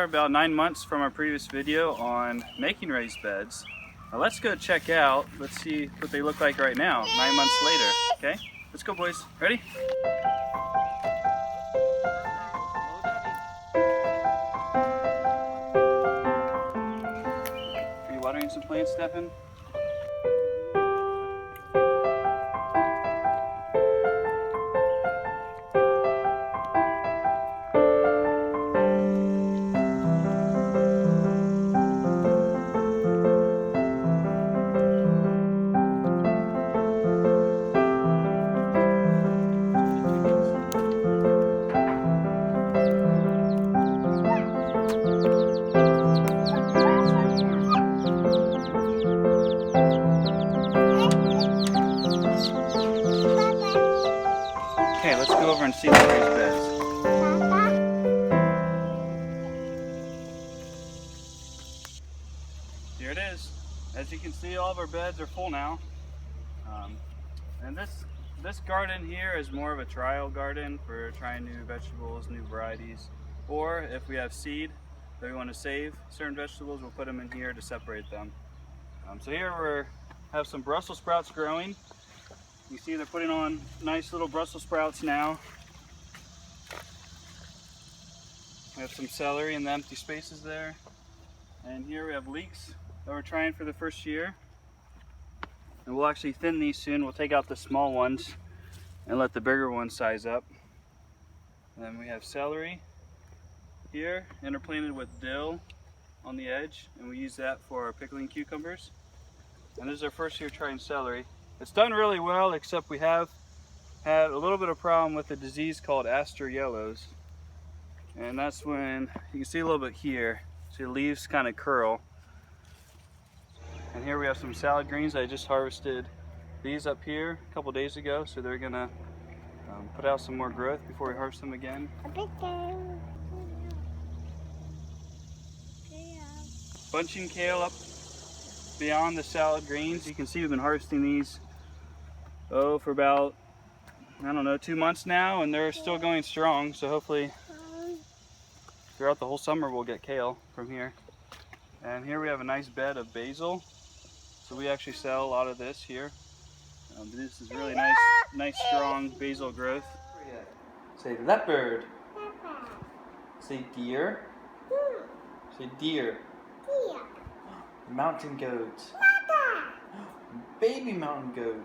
are, about 9 months from our previous video on making raised beds. Now let's go check out, let's see what they look like right now, 9 months later, okay? Let's go, boys. Ready? Are you watering some plants, Stefan? Okay, let's go over and see the raised beds. Here it is. As you can see, all of our beds are full now. And this garden here is more of a trial garden for trying new vegetables, new varieties. Or if we have seed that we want to save certain vegetables, we'll put them in here to separate them. So here we have some Brussels sprouts growing. You see they're putting on nice little Brussels sprouts now. We have some celery in the empty spaces there. And here we have leeks that we're trying for the first year. And we'll actually thin these soon. We'll take out the small ones and let the bigger ones size up. And then we have celery here, interplanted with dill on the edge. And we use that for our pickling cucumbers. And this is our first year trying celery. It's done really well, except we have had a little bit of problem with a disease called aster yellows. And that's when, you can see a little bit here, see the leaves kind of curl. And here we have some salad greens. I just harvested these up here a couple days ago, so they're gonna put out some more growth before we harvest them again. Bunching kale up beyond the salad greens. You can see we've been harvesting these for about, I don't know, 2 months now, and they're still going strong, so hopefully throughout the whole summer we'll get kale from here. And here we have a nice bed of basil, so we actually sell a lot of this here. This is really nice strong basil growth. Say leopard. Say deer. Say deer. Mountain goat. Baby mountain goat.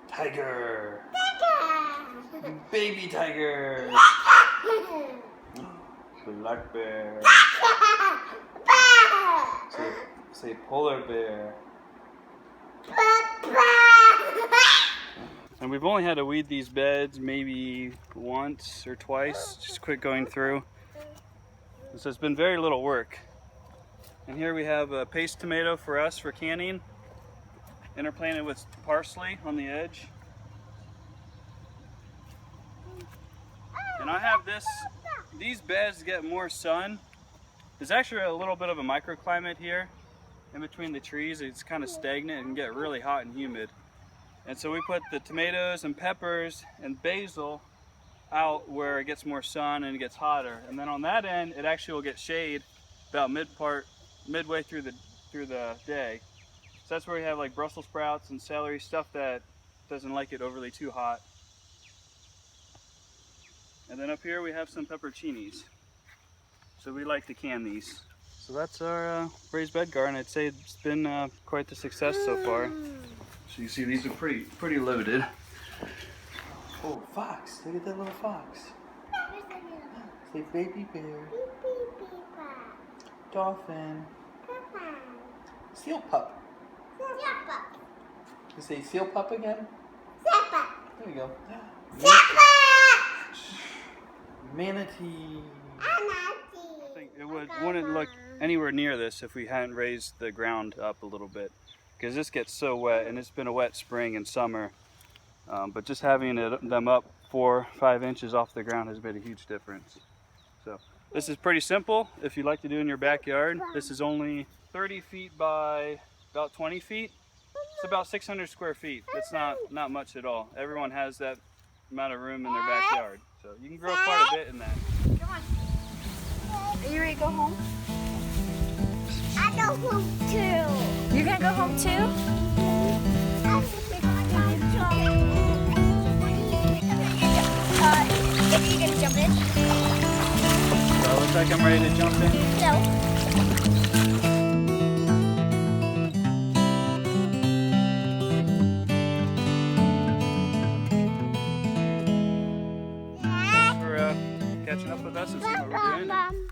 Tiger. Baby tiger. Black bear. Say polar bear. And we've only had to weed these beds maybe once or twice, just quick going through. So it's been very little work. And here we have a paste tomato for us for canning, interplanted with parsley on the edge. And I have these beds get more sun. There's actually a little bit of a microclimate here in between the trees. It's kind of stagnant and can get really hot and humid. And so we put the tomatoes and peppers and basil out where it gets more sun and it gets hotter. And then on that end, it actually will get shade about midway through the day. So that's where we have like Brussels sprouts and celery, stuff that doesn't like it overly too hot. And then up here we have some pepperoncinis. So we like to can these. So that's our raised bed garden. I'd say it's been quite the success so far. So you see these are pretty loaded. Oh, fox. Look at that little fox. Say baby bear. Dolphin. Seal pup. You say seal pup again? There you go. Manatee. I think it wouldn't look anywhere near this if we hadn't raised the ground up a little bit, because this gets so wet, and it's been a wet spring and summer. But just having them up 4 or 5 inches off the ground has made a huge difference. So this is pretty simple if you like to do in your backyard. This is only 30 feet by about 20 feet. It's about 600 square feet. It's not much at all. Everyone has that amount of room in their backyard. So you can grow quite a bit in that. Come on. Are you ready to go home? I go home too. You're gonna go home too? Are you gonna jump in? So it looks like I'm ready to jump in. No. Thanks for catching up with us and seeing what we're doing.